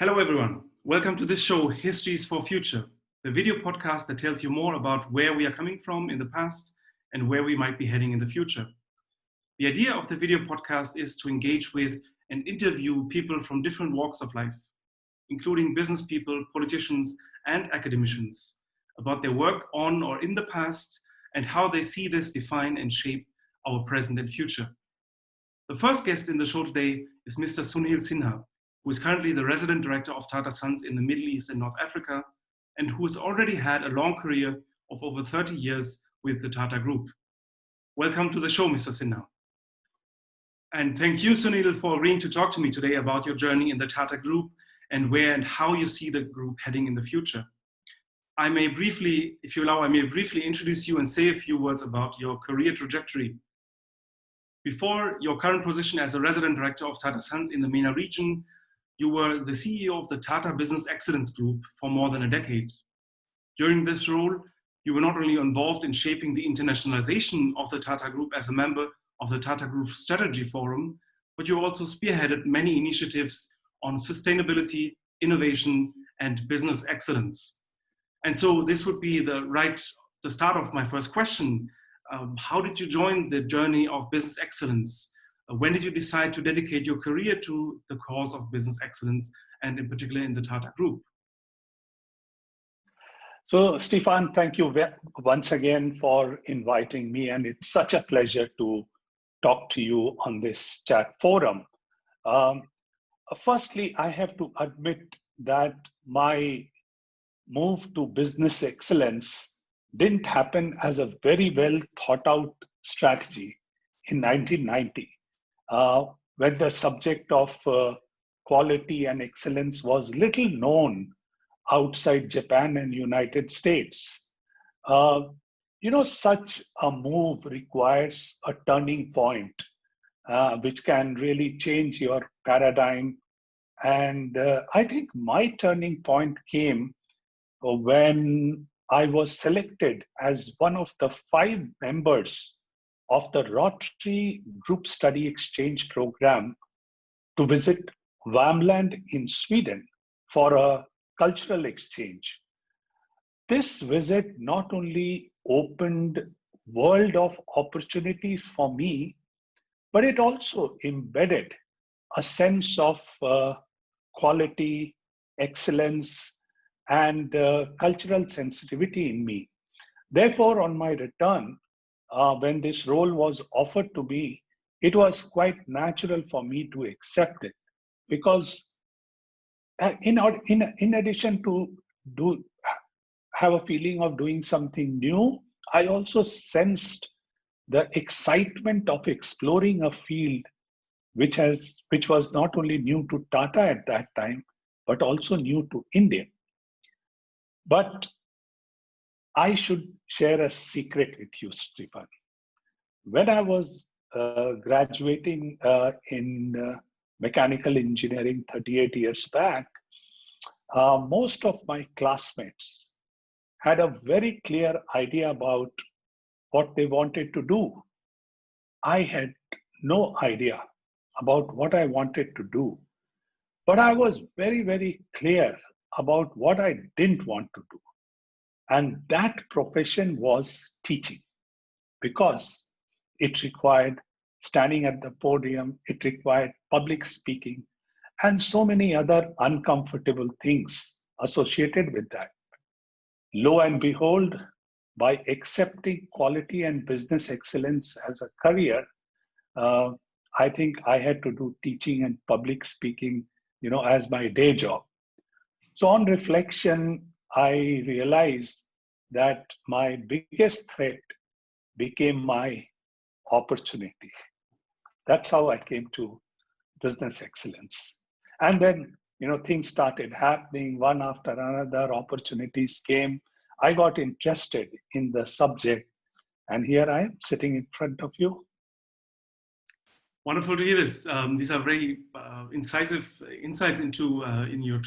Hello everyone, welcome to this show, Histories for Future, the video podcast that tells you more about where we are coming from in the past and where we might be heading in the future. The idea of the video podcast is to engage with and interview people from different walks of life, including business people, politicians, and academicians, about their work on or in the past and how they see this define and shape our present and future. The first guest in the show today is Mr. Sunil Sinha, who is currently the resident director of Tata Sons in the Middle East and North Africa, and who has already had a long career of over 30 years with the Tata Group. Welcome to the show, Mr. Sinha. And thank you, Sunil, for agreeing to talk to me today about your journey in the Tata Group and where and how you see the group heading in the future. I may briefly, if you allow, introduce you and say a few words about your career trajectory. Before your current position as a resident director of Tata Sons in the MENA region, you were the CEO of the Tata Business Excellence Group for more than a decade. During this role, you were not only involved in shaping the internationalization of the Tata Group as a member of the Tata Group Strategy Forum, but you also spearheaded many initiatives on sustainability, innovation, and business excellence. And so this would be the start of my first question. How did you join the journey of business excellence? When did you decide to dedicate your career to the cause of business excellence, and in particular in the Tata Group? So, Stefan, thank you once again for inviting me, and it's such a pleasure to talk to you on this chat forum. Firstly, I have to admit that my move to business excellence didn't happen as a very well thought out strategy in 1990. When the subject of quality and excellence was little known outside Japan and United States. Such a move requires a turning point, which can really change your paradigm. And I think my turning point came when I was selected as one of the 5 members of the Rotary Group Study Exchange Program to visit Värmland in Sweden for a cultural exchange. This visit not only opened world of opportunities for me, but it also embedded a sense of quality, excellence, and cultural sensitivity in me. Therefore, on my return, when this role was offered to me, it was quite natural for me to accept it, because in addition to have a feeling of doing something new, I also sensed the excitement of exploring a field which was not only new to Tata at that time, but also new to India. But I should share a secret with you, Stefan. When I was graduating in mechanical engineering 38 years back, most of my classmates had a very clear idea about what they wanted to do. I had no idea about what I wanted to do, but I was very, very clear about what I didn't want to do. And that profession was teaching, because it required standing at the podium, it required public speaking, and so many other uncomfortable things associated with that. Lo and behold, by accepting quality and business excellence as a career, I think I had to do teaching and public speaking, as my day job. So on reflection, I realized that my biggest threat became my opportunity. That's how I came to business excellence. And then, things started happening one after another, opportunities came. I got interested in the subject, and here I am sitting in front of you. Wonderful to hear this. These are very incisive insights into your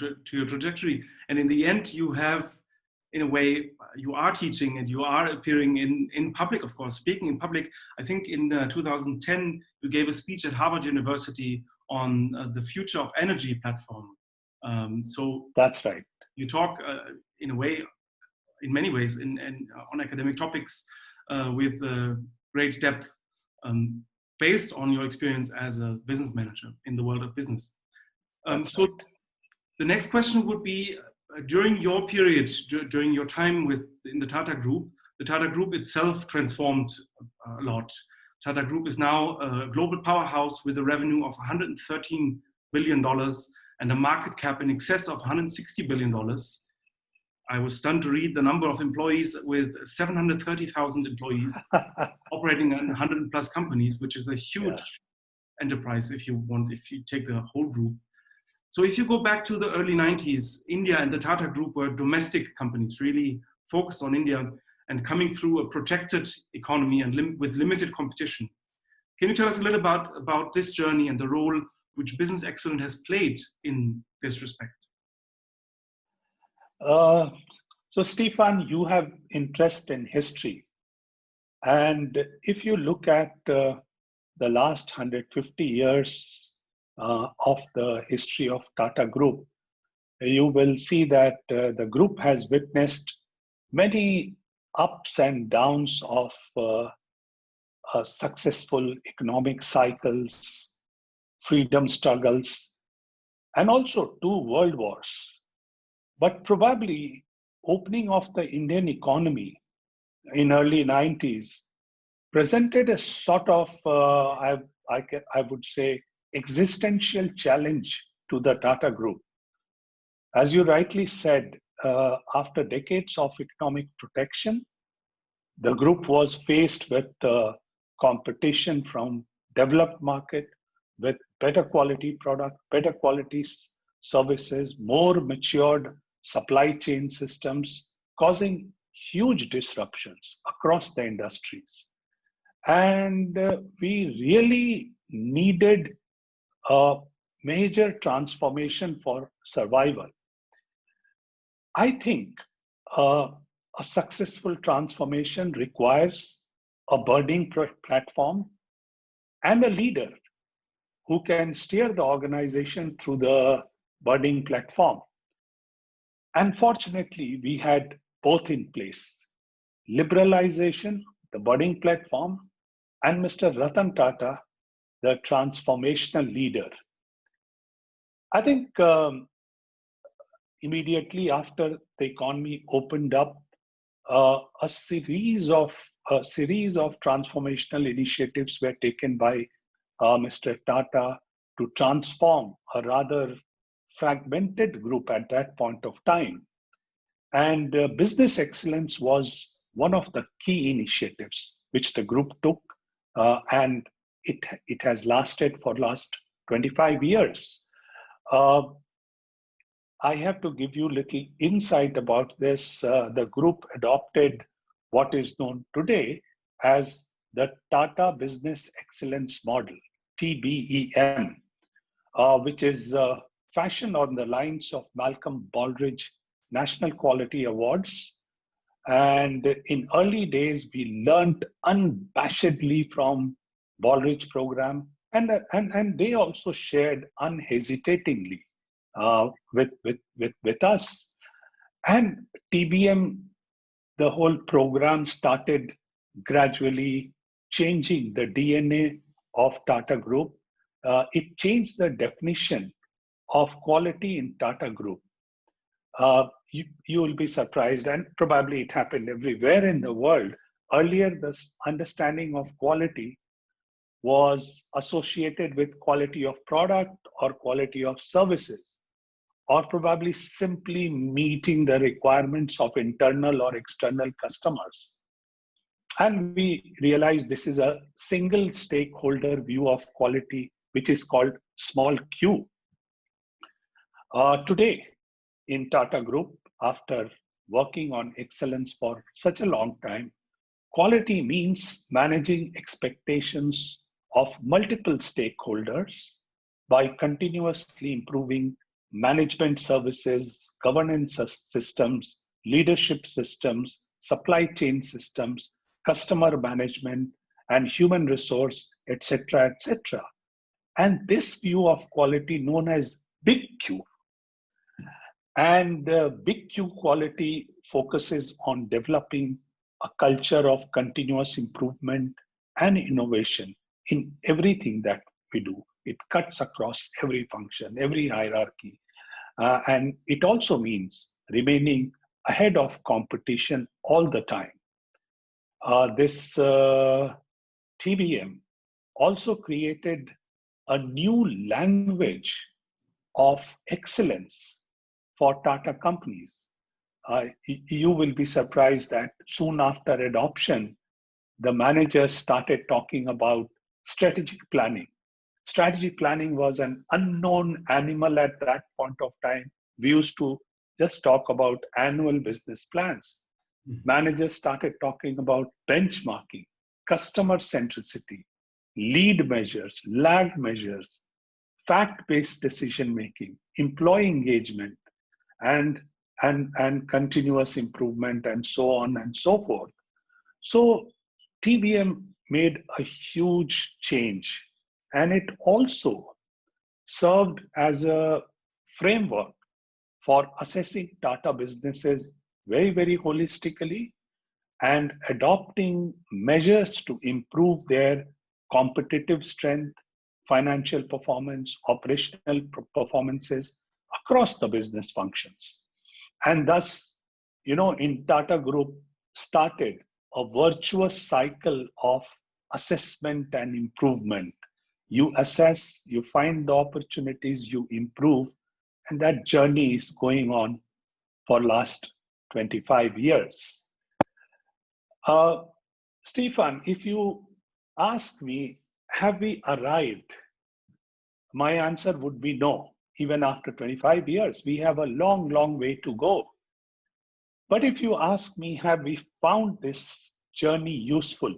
trajectory. And in the end, you have, in a way, you are teaching and you are appearing in public, of course, speaking in public. I think in 2010, you gave a speech at Harvard University on the future of energy platform. So That's right. you talk in a way, in many ways, on academic topics with great depth, based on your experience as a business manager in the world of business. That's So right. the next question would be, during your period, during your time in the Tata Group itself transformed a lot. Tata Group is now a global powerhouse with a revenue of $113 billion and a market cap in excess of $160 billion. I was stunned to read the number of employees with 730,000 employees operating in 100 plus companies, which is a huge enterprise if you take the whole group. So if you go back to the early 90s, India and the Tata Group were domestic companies, really focused on India and coming through a protected economy and with limited competition. Can you tell us a little about this journey and the role which Business Excellence has played in this respect? So, Stefan, you have interest in history. And if you look at the last 150 years of the history of Tata Group, you will see that the group has witnessed many ups and downs of successful economic cycles, freedom struggles, and also two world wars. But probably opening of the Indian economy in early 90s presented a sort of, I would say, existential challenge to the Tata Group. As you rightly said, after decades of economic protection, the group was faced with competition from developed market with better quality product, better quality services, more matured supply chain systems, causing huge disruptions across the industries. And we really needed a major transformation for survival. I think a successful transformation requires a burning platform and a leader who can steer the organization through the burning platform. Unfortunately, we had both in place: liberalization, the burning platform, and Mr. Ratan Tata, the transformational leader. I think immediately after the economy opened up, a series of transformational initiatives were taken by Mr. Tata to transform a rather fragmented group at that point of time. And business excellence was one of the key initiatives which the group took, and it has lasted for last 25 years. I have to give you a little insight about this. The group adopted what is known today as the Tata Business Excellence Model, TBEM, which is fashioned on the lines of Malcolm Baldrige National Quality Awards. And in early days, we learned unabashedly from Baldrige program, and they also shared unhesitatingly with us. And TBM, the whole program started gradually changing the DNA of Tata Group. It changed the definition of quality in Tata Group. You will be surprised, and probably it happened everywhere in the world. Earlier, this understanding of quality was associated with quality of product or quality of services, or probably simply meeting the requirements of internal or external customers. And we realize this is a single stakeholder view of quality, which is called small q. Today, in Tata Group, after working on excellence for such a long time, quality means managing expectations of multiple stakeholders by continuously improving management services, governance systems, leadership systems, supply chain systems, customer management, and human resource, etc., etc. And this view of quality, known as Big Q, And Big Q quality focuses on developing a culture of continuous improvement and innovation in everything that we do. It cuts across every function, every hierarchy. And it also means remaining ahead of competition all the time. This TBM also created a new language of excellence for Tata companies. You will be surprised that soon after adoption, the managers started talking about strategic planning. Strategic planning was an unknown animal at that point of time. We used to just talk about annual business plans. Managers started talking about benchmarking, customer centricity, lead measures, lag measures, fact based decision making, employee engagement, and, and continuous improvement, and so on and so forth. So, TBM made a huge change, and it also served as a framework for assessing Tata businesses very, very holistically and adopting measures to improve their competitive strength, financial performance, operational performances across the business functions. And thus, in Tata Group started a virtuous cycle of assessment and improvement. You assess, you find the opportunities, you improve, and that journey is going on for last 25 years. Uh, Stefan, if you ask me, have we arrived? My answer would be no. Even after 25 years, we have a long, long way to go. But if you ask me, have we found this journey useful?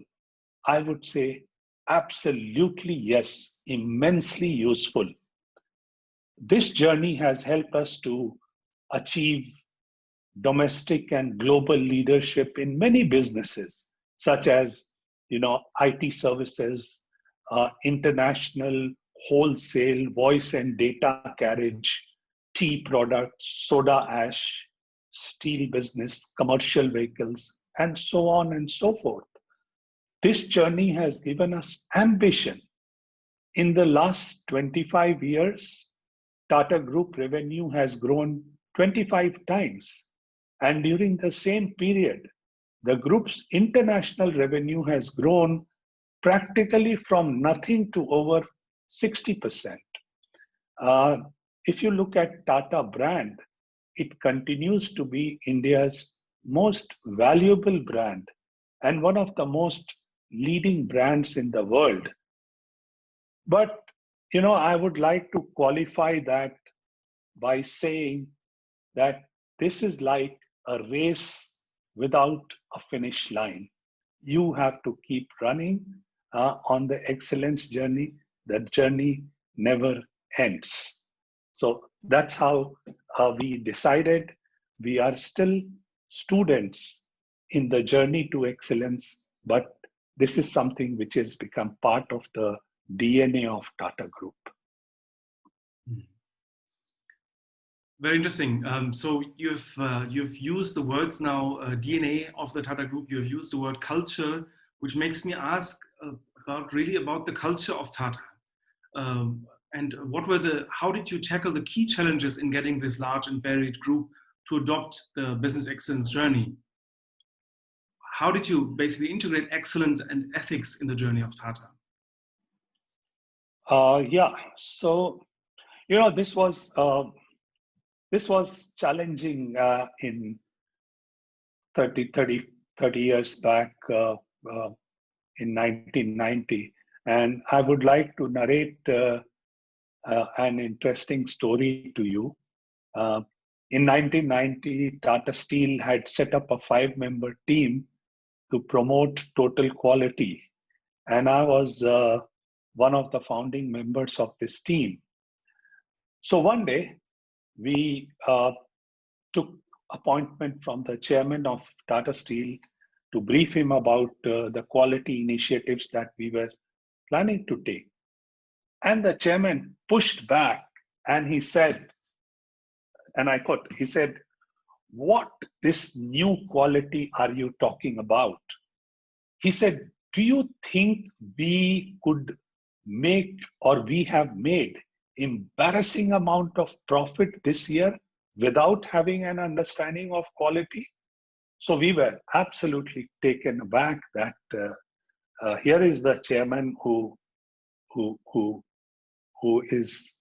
I would say absolutely yes, immensely useful. This journey has helped us to achieve domestic and global leadership in many businesses, such as IT services, international wholesale voice and data carriage, tea products, soda ash, steel business, commercial vehicles, and so on and so forth. This journey has given us ambition. In the last 25 years, Tata Group revenue has grown 25 times. And during the same period, the group's international revenue has grown practically from nothing to over 60%. Uh, if you look at Tata brand, it continues to be India's most valuable brand and one of the most leading brands in the world. But, I would like to qualify that by saying that this is like a race without a finish line. You have to keep running on the excellence journey. That journey never ends. So that's how we decided. We are still students in the journey to excellence, but this is something which has become part of the DNA of Tata Group. Very interesting. So you've used the words now, DNA of the Tata Group. You've used the word culture, which makes me ask about the culture of Tata. And how did you tackle the key challenges in getting this large and varied group to adopt the business excellence journey? How did you basically integrate excellence and ethics in the journey of Tata? So this was challenging in 30 years back in 1990. And I would like to narrate an interesting story to you. In 1990, Tata Steel had set up a 5-member team to promote total quality. And I was one of the founding members of this team. So one day, we took appointment from the chairman of Tata Steel to brief him about the quality initiatives that we were planning to take. And the chairman pushed back and he said, And I thought, he said, what this new quality are you talking about? He said, do you think we could make or we have made embarrassing amount of profit this year without having an understanding of quality? So we were absolutely taken aback that here is the chairman who, who, who is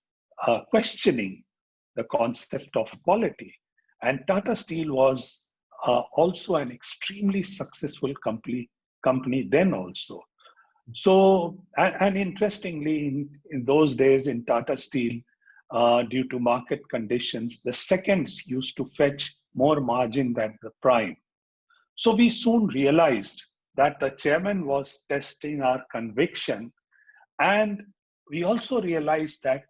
questioning the concept of quality. And Tata Steel was also an extremely successful company then also. So, and interestingly, in those days in Tata Steel, due to market conditions, the seconds used to fetch more margin than the prime. So we soon realized that the chairman was testing our conviction, and we also realized that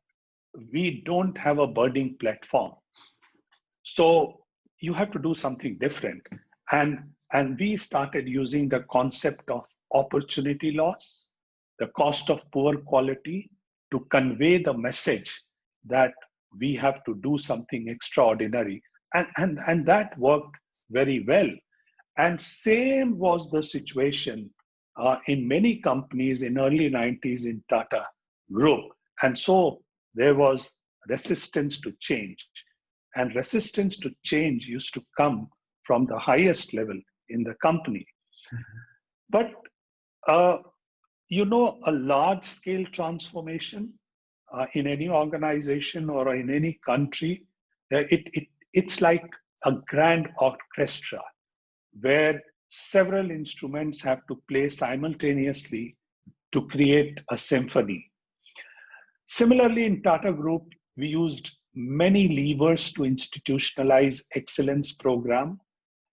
we don't have a birding platform. So you have to do something different. And we started using the concept of opportunity loss, the cost of poor quality, to convey the message that we have to do something extraordinary. And that worked very well. And same was the situation in many companies in early 90s in Tata Group. And so there was resistance to change. And resistance to change used to come from the highest level in the company. But, a large scale transformation in any organization or in any country, it's like a grand orchestra where several instruments have to play simultaneously to create a symphony. Similarly, in Tata Group, we used many levers to institutionalize excellence program.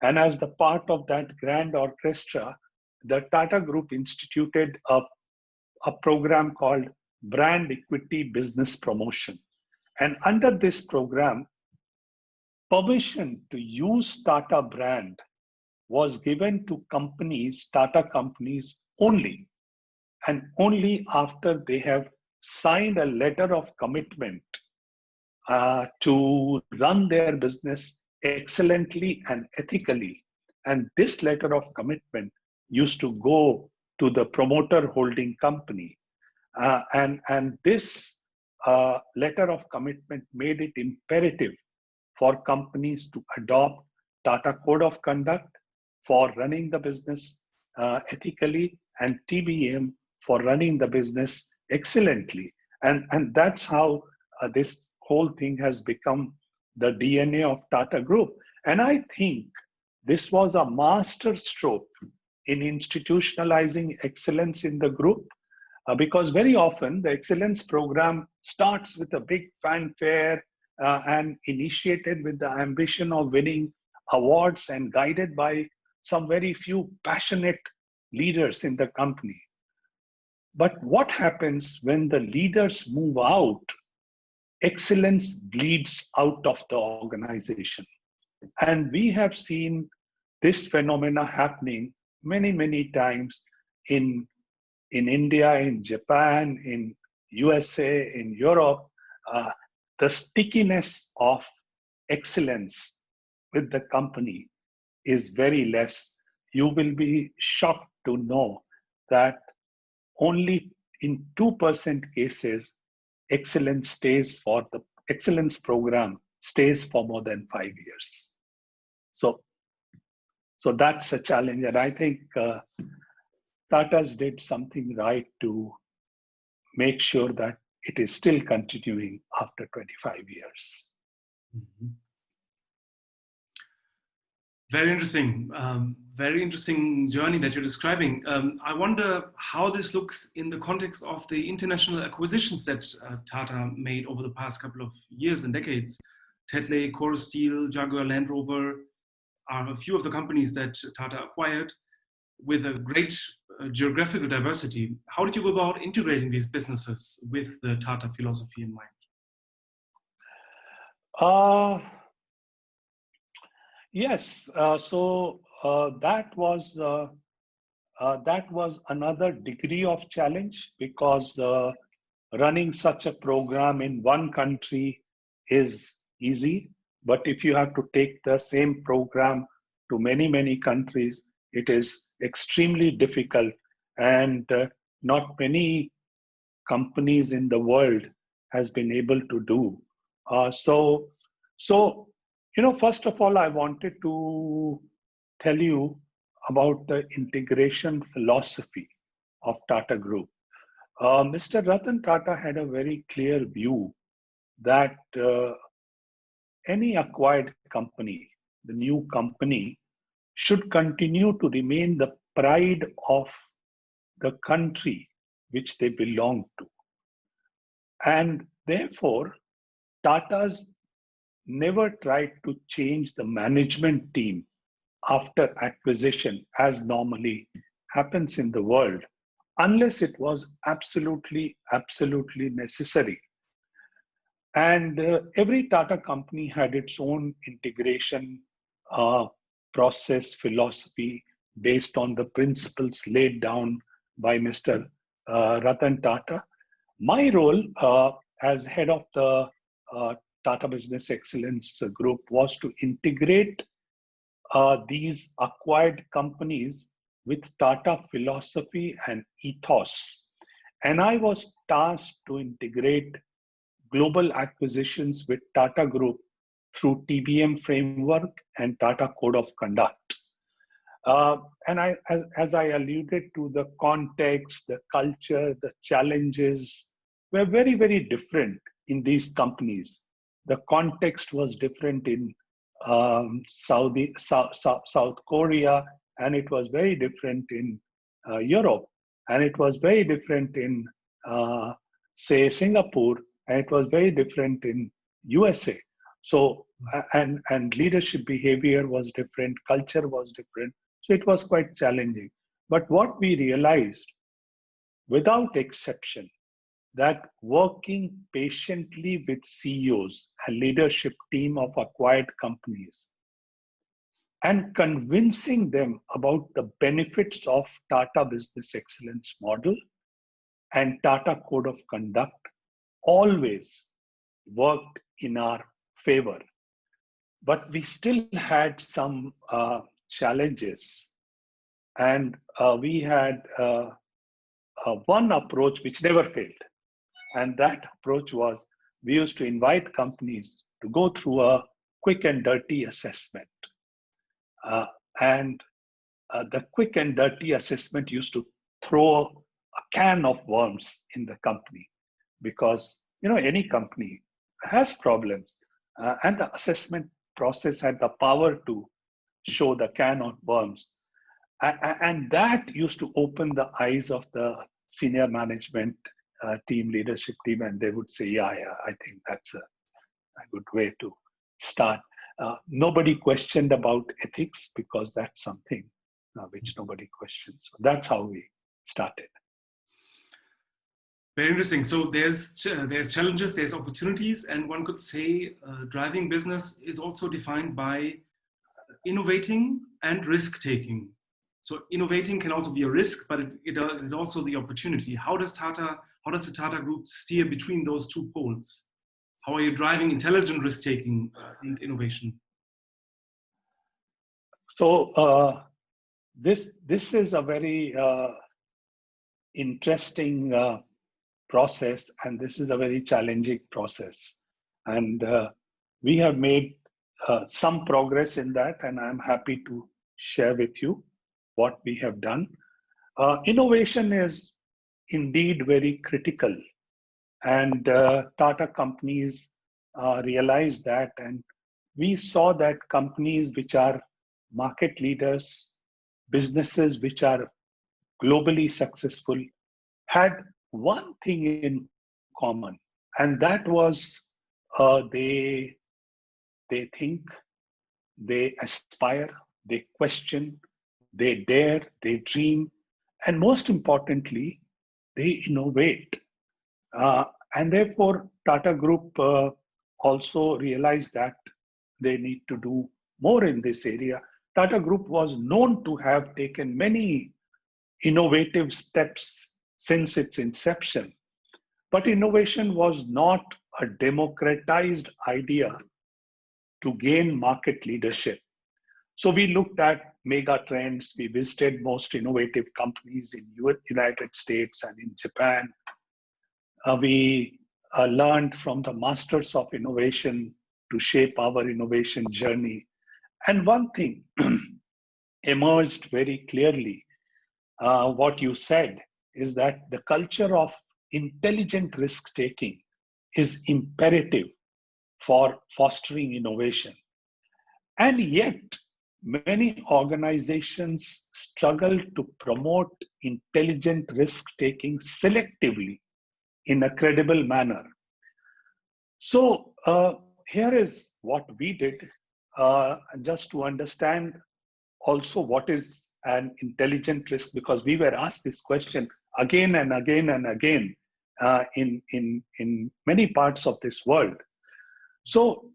And as the part of that grand orchestra, the Tata Group instituted a program called Brand Equity Business Promotion. And under this program, permission to use Tata brand was given to companies, Tata companies only, and only after they have signed a letter of commitment to run their business excellently and ethically. And this letter of commitment used to go to the promoter holding company. And this letter of commitment made it imperative for companies to adopt Tata Code of Conduct for running the business ethically, and TBM for running the business excellently. And that's how this whole thing has become the DNA of Tata Group. And I think this was a master stroke in institutionalizing excellence in the group, because very often the excellence program starts with a big fanfare and initiated with the ambition of winning awards and guided by some very few passionate leaders in the company. But what happens when the leaders move out? Excellence bleeds out of the organization. And we have seen this phenomena happening many, many times in India, in Japan, in USA, in Europe. The stickiness of excellence with the company is very less. You will be shocked to know that only in 2% cases, excellence program stays for more than 5 years. So that's a challenge. And I think Tata's did something right to make sure that it is still continuing after 25 years. Mm-hmm. Very interesting. Very interesting journey that you're describing. I wonder how this looks in the context of the international acquisitions that Tata made over the past couple of years and decades. Tetley, Core Steel, Jaguar Land Rover are a few of the companies that Tata acquired with a great geographical diversity. How did you go about integrating these businesses with the Tata philosophy in mind? Yes, so that was another degree of challenge, because running such a program in one country is easy, But if you have to take the same program to many, many countries, it is extremely difficult. And not many companies in the world has been able to do. So, first of all, I wanted to tell you about the integration philosophy of Tata Group. Mr. Ratan Tata had a very clear view that any acquired company, the new company, should continue to remain the pride of the country which they belong to. And therefore, Tata's never tried to change the management team after acquisition, as normally happens in the world, unless it was absolutely necessary. And every Tata company had its own integration uh, process philosophy based on the principles laid down by Mr. Ratan Tata. My role as head of the Tata Business Excellence Group was to integrate these acquired companies with Tata philosophy and ethos. And I was tasked to integrate global acquisitions with Tata Group through TBM framework and Tata Code of Conduct. As I alluded to, the context, the culture, the challenges were very, very different in these companies. The context was different in South Korea, and it was very different in Europe, and it was very different in, say, Singapore, and it was very different in USA. So, and leadership behavior was different, culture was different. So it was quite challenging. But what we realized, without exception, that working patiently with CEOs and leadership team of acquired companies and convincing them about the benefits of Tata Business Excellence model and Tata Code of Conduct always worked in our favor. But we still had some challenges. And we had one approach which never failed. And that approach was we used to invite companies to go through a quick and dirty assessment. And the quick and dirty assessment used to throw a can of worms in the company because, any company has problems. And the assessment process had the power to show the can of worms. And that used to open the eyes of the senior management team, leadership team, and they would say, yeah, I think that's a good way to start. Nobody questioned about ethics because that's something which nobody questions. So that's how we started. Very interesting. So there's challenges, there's opportunities, and one could say driving business is also defined by innovating and risk taking. So innovating can also be a risk, but it also the opportunity. How does the Tata Group steer between those two poles? How are you driving intelligent risk taking and innovation? So this is a very interesting process, and this is a very challenging process. And we have made some progress in that, and I'm happy to share with you what we have done. Innovation is indeed very critical, and Tata companies realize that, and we saw that companies which are market leaders, businesses which are globally successful, had one thing in common, and that was they think, they aspire, they question, they dare, they dream, and most importantly, they innovate. And therefore, Tata Group also realized that they need to do more in this area. Tata Group was known to have taken many innovative steps since its inception. But innovation was not a democratized idea to gain market leadership. So we looked at mega trends. We visited most innovative companies in United States and in Japan. We learned from the masters of innovation to shape our innovation journey. And one thing emerged very clearly, what you said, is that the culture of intelligent risk taking is imperative for fostering innovation. And yet, many organizations struggle to promote intelligent risk taking selectively in a credible manner. So, here is what we did, just to understand also what is an intelligent risk, because we were asked this question again and again and again in many parts of this world. So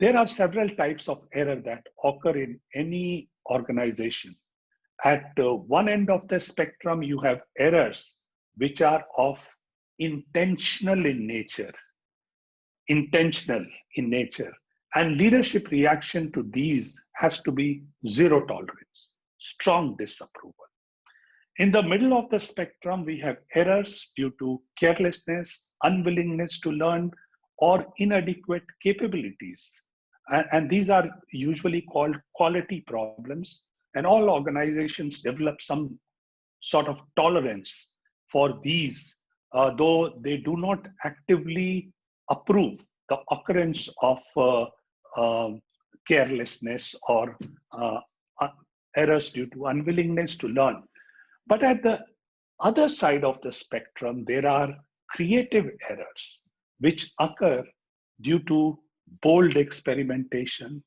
there are several types of error that occur in any organization. At one end of the spectrum, you have errors which are of intentional in nature, intentional in nature. And leadership reaction to these has to be zero tolerance, strong disapproval. In the middle of the spectrum, we have errors due to carelessness, unwillingness to learn, or inadequate capabilities. And these are usually called quality problems. And all organizations develop some sort of tolerance for these, though they do not actively approve the occurrence of carelessness or errors due to unwillingness to learn. But at the other side of the spectrum, there are creative errors which occur due to bold experimentation,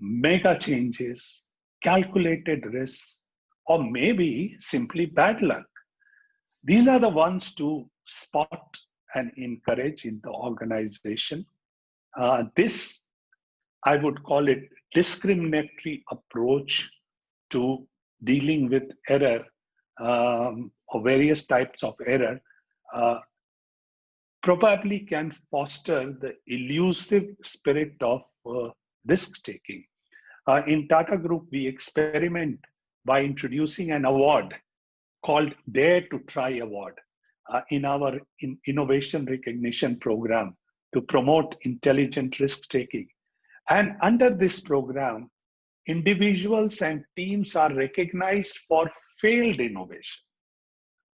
mega changes, calculated risks, or maybe simply bad luck. These are the ones to spot and encourage in the organization. This, I would call it, discriminatory approach to dealing with error, or various types of error, probably can foster the elusive spirit of risk taking. In Tata Group, we experiment by introducing an award called Dare to Try Award in our innovation recognition program to promote intelligent risk taking. And under this program, individuals and teams are recognized for failed innovation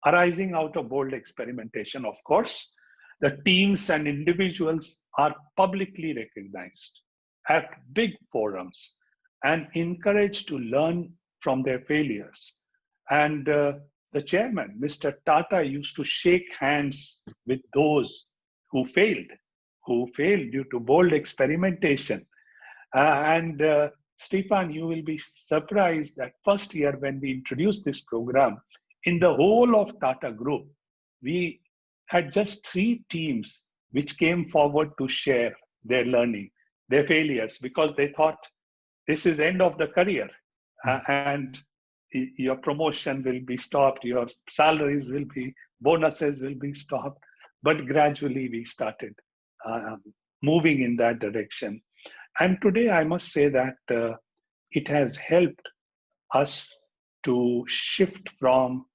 arising out of bold experimentation. Of course, the teams and individuals are publicly recognized at big forums and encouraged to learn from their failures. And the chairman, Mr. Tata, used to shake hands with those who failed due to bold experimentation. And Stefan, you will be surprised that first year when we introduced this program, in the whole of Tata Group, we had just 3 teams which came forward to share their learning, their failures, because they thought this is end of the career and your promotion will be stopped, your salaries will be, bonuses will be stopped. But gradually we started moving in that direction. And today I must say that it has helped us to shift from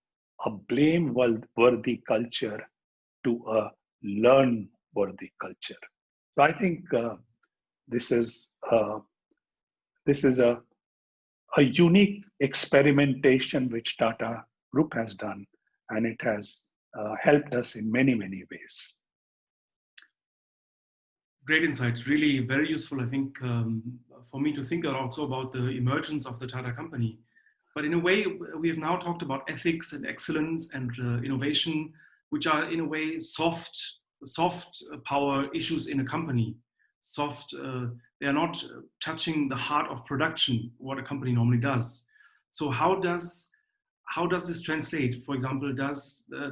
a blame-worthy culture to a learn-worthy culture. So I think this is a unique experimentation which Tata Group has done, and it has helped us in many, many ways. Great insight, really very useful, I think, for me to think also about the emergence of the Tata company. But in a way, we have now talked about ethics and excellence and innovation, which are in a way soft power issues in a company. They are not touching the heart of production, what a company normally does. So how does this translate? For example, did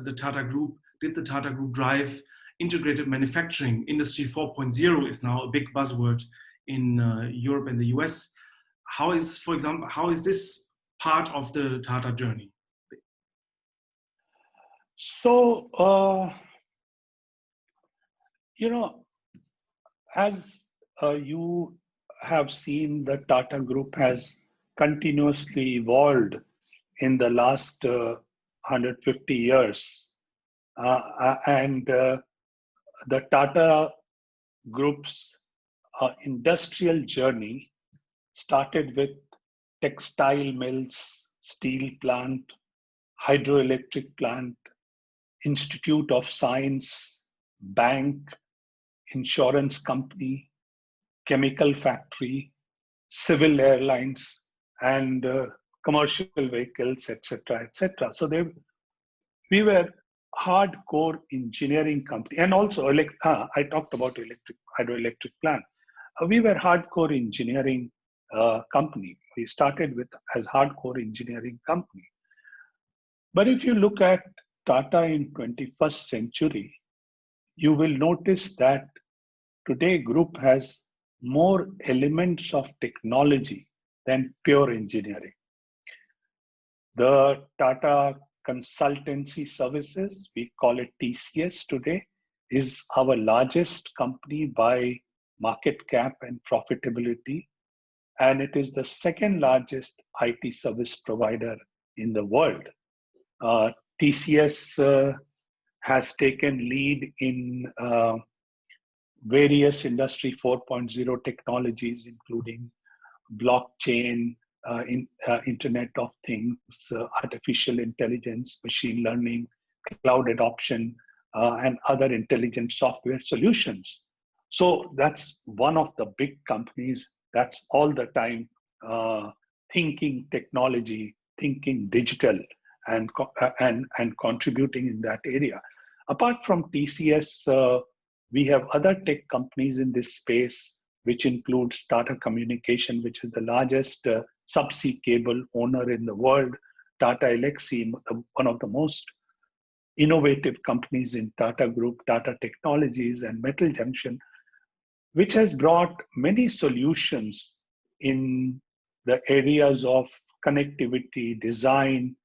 the Tata Group drive integrated manufacturing? Industry 4.0 is now a big buzzword in Europe and the US. How is this part of the Tata journey? So, as you have seen the Tata Group has continuously evolved in the last 150 years. And the Tata Group's industrial journey started with textile mills, steel plant, hydroelectric plant, Institute of Science, bank, insurance company, chemical factory, civil airlines, and commercial vehicles, etc., etc. So we were hardcore engineering company, and also I talked about hydroelectric plant. We were hardcore engineering company. We started with as hardcore engineering company. But if you look at Tata in 21st century, you will notice that today group has more elements of technology than pure engineering. The Tata Consultancy Services, we call it TCS today, is our largest company by market cap and profitability. And it is the second largest IT service provider in the world. TCS has taken lead in various Industry 4.0 technologies, including blockchain, Internet of Things, artificial intelligence, machine learning, cloud adoption, and other intelligent software solutions. So that's one of the big companies that's all the time thinking technology, thinking digital, and contributing in that area. Apart from TCS, we have other tech companies in this space, which includes Tata Communication, which is the largest subsea cable owner in the world, Tata Elxsi, one of the most innovative companies in Tata Group, Tata Technologies, and Metal Junction, which has brought many solutions in the areas of connectivity, design,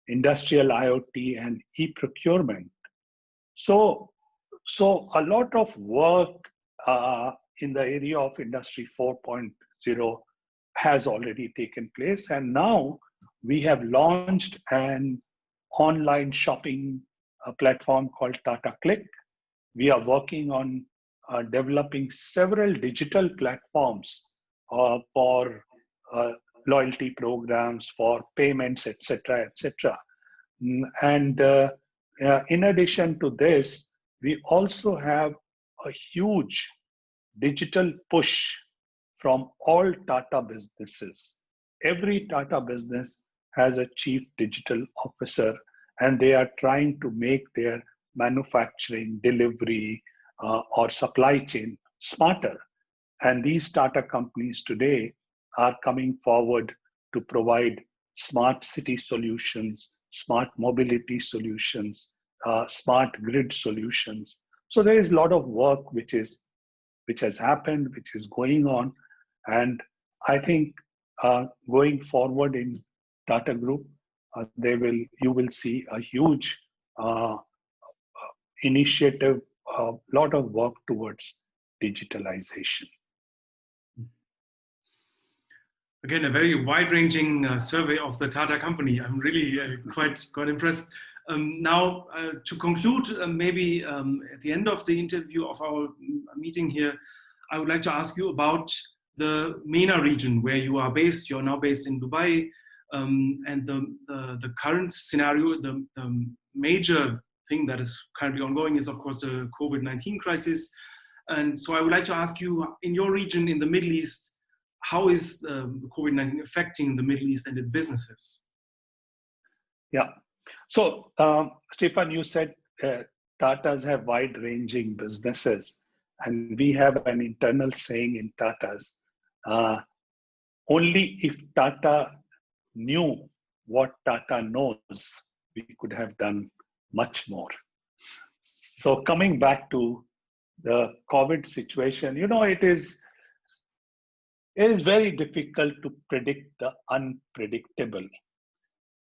industrial IoT, and e-procurement. So a lot of work in the area of Industry 4.0 has already taken place. And now we have launched an online shopping platform called Tata Click. We are working on developing several digital platforms for loyalty programs, for payments, etc., etc. And in addition to this, we also have a huge digital push from all Tata businesses. Every Tata business has a chief digital officer, and they are trying to make their manufacturing, delivery, or supply chain smarter. And these Tata companies today are coming forward to provide smart city solutions, smart mobility solutions, smart grid solutions. So there is a lot of work which has happened, which is going on. And I think going forward in Tata Group, you will see a huge initiative, a lot of work towards digitalization. Again, a very wide-ranging survey of the Tata company. I'm really quite impressed. Now, to conclude, maybe at the end of the interview of our meeting here, I would like to ask you about the MENA region where you are based. You're now based in Dubai, and the current scenario, the major thing that is currently ongoing is, of course, the COVID-19 crisis. And so I would like to ask you, in your region, in the Middle East, how is COVID-19 affecting the Middle East and its businesses? Yeah. So, Stefan, you said Tatas have wide-ranging businesses, and we have an internal saying in Tatas, only if Tata knew what Tata knows, we could have done much more. So coming back to the COVID situation, it is very difficult to predict the unpredictable.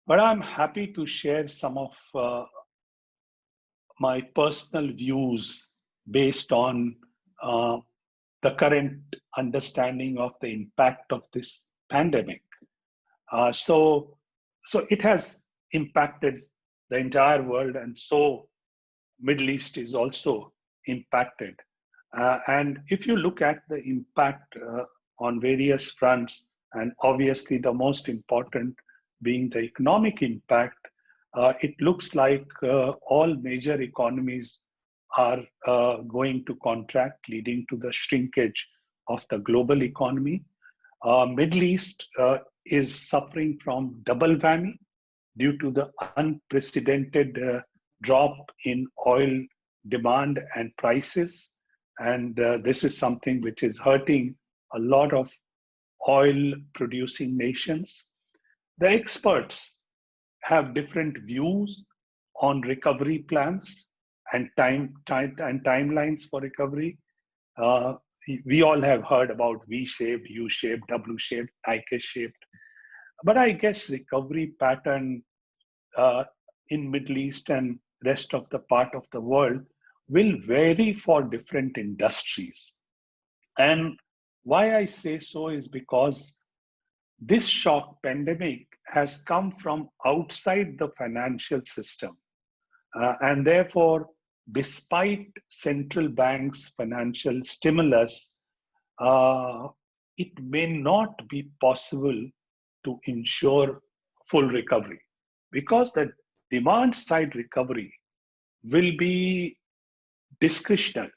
But I'm happy to share some of my personal views based on the current understanding of the impact of this pandemic. Uh, so, so it has impacted the entire world, and so Middle East is also impacted. And if you look at the impact on various fronts, and obviously the most important being the economic impact, it looks like all major economies are going to contract, leading to the shrinkage of the global economy. Middle East is suffering from double whammy due to the unprecedented drop in oil demand and prices. And this is something which is hurting a lot of oil producing nations. The experts have different views on recovery plans and timelines for recovery. Uh, we all have heard about V-shaped, U-shaped, W-shaped, Nike-shaped. But I guess recovery pattern uh, in Middle East and rest of the part of the world will vary for different industries. And why I say so is because this shock pandemic has come from outside the financial system. And therefore, despite central banks' financial stimulus, uh, it may not be possible to ensure full recovery because the demand side recovery will be discretionary.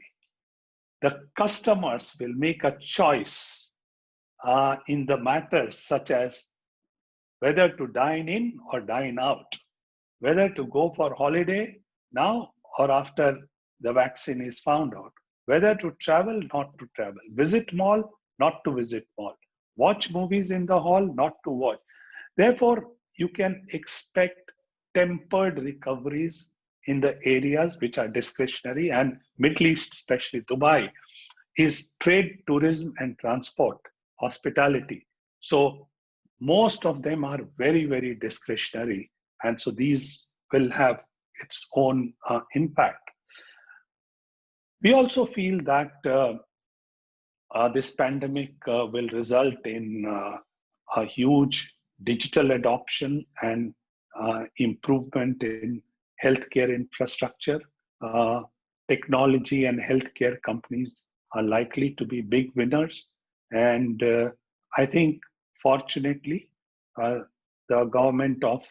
The customers will make a choice in the matters such as whether to dine in or dine out, whether to go for holiday now or after the vaccine is found out, whether to travel, not to travel, visit mall, not to visit mall, watch movies in the hall, not to watch. Therefore, you can expect tempered recoveries in the areas which are discretionary, and Middle East, especially Dubai, is trade, tourism, and transport, hospitality. So most of them are very, very discretionary. And so these will have its own impact. We also feel that this pandemic will result in a huge digital adoption and improvement in healthcare infrastructure. Uh, Technology and healthcare companies are likely to be big winners. And I think, fortunately, uh, the government of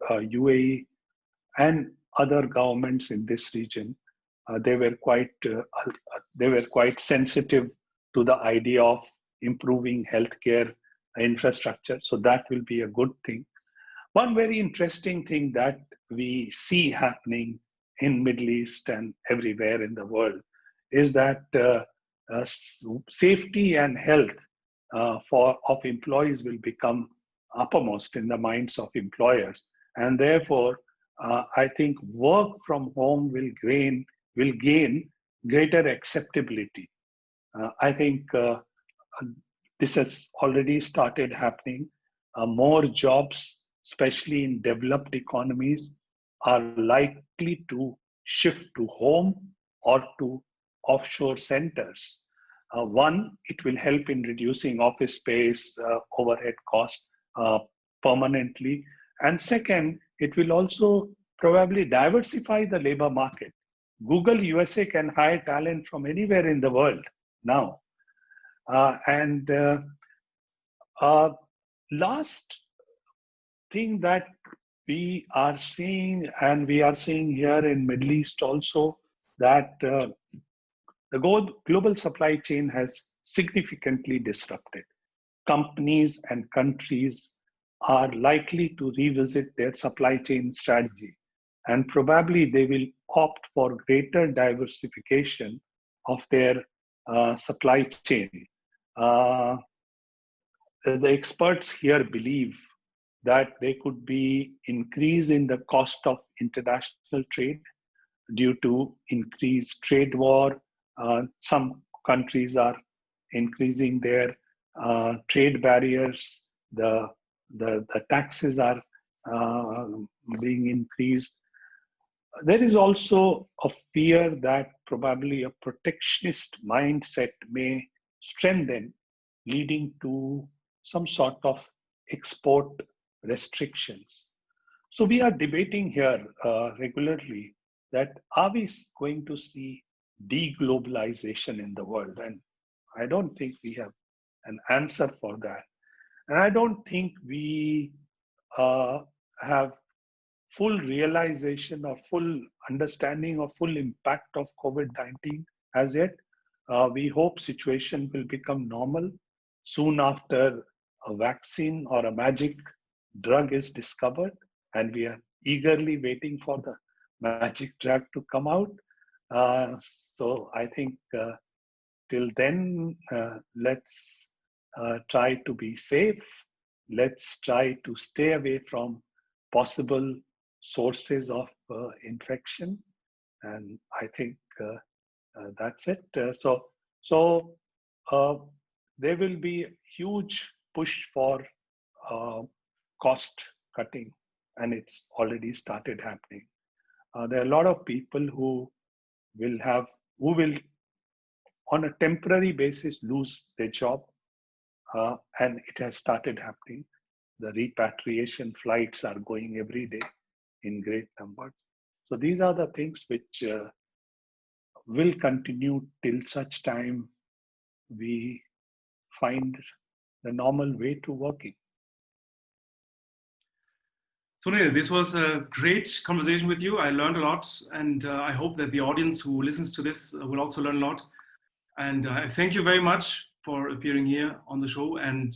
UAE and other governments in this region, they were quite sensitive to the idea of improving healthcare infrastructure. So that will be a good thing. One very interesting thing that we see happening in Middle East and everywhere in the world is that safety and health of employees will become uppermost in the minds of employers, and therefore I think work from home will gain greater acceptability. I think this has already started happening. More jobs, especially in developed economies, are likely to shift to home or to offshore centers. One, it will help in reducing office space, overhead costs permanently. And second, it will also probably diversify the labor market. Google USA can hire talent from anywhere in the world now. And last thing that we are seeing, and we are seeing here in Middle East also, that the global supply chain has significantly disrupted. Companies and countries are likely to revisit their supply chain strategy, and probably they will opt for greater diversification of their supply chain. Uh, the experts here believe that there could be increase in the cost of international trade due to increased trade war. Some countries are increasing their trade barriers. The taxes are uh, being increased. There is also a fear that probably a protectionist mindset may strengthen, leading to some sort of export restrictions. So we are debating here regularly that are we going to see deglobalization in the world? And I don't think we have an answer for that. And I don't think we have full realization or full understanding or full impact of COVID-19 as yet. We hope situation will become normal soon after a vaccine or a magic drug is discovered, and we are eagerly waiting for the magic drug to come out. So I think till then, let's try to be safe. Let's try to stay away from possible sources of infection. And I think that's it. So uh, there will be a huge push for uh, cost cutting, and it's already started happening. There are a lot of people who will on a temporary basis lose their job, and it has started happening. The repatriation flights are going every day in great numbers. So these are the things which will continue till such time we find the normal way to working. Sunil, this was a great conversation with you. I learned a lot, and I hope that the audience who listens to this will also learn a lot. And I thank you very much for appearing here on the show, and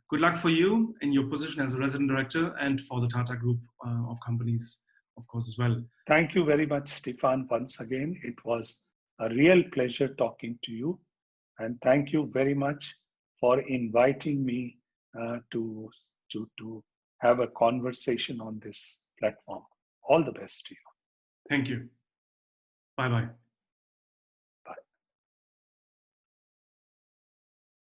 good luck for you in your position as a resident director and for the Tata Group of companies, of course, as well. Thank you very much, Stefan, once again. It was a real pleasure talking to you. And thank you very much for inviting me to have a conversation on this platform. All the best to you. Thank you. Bye-bye.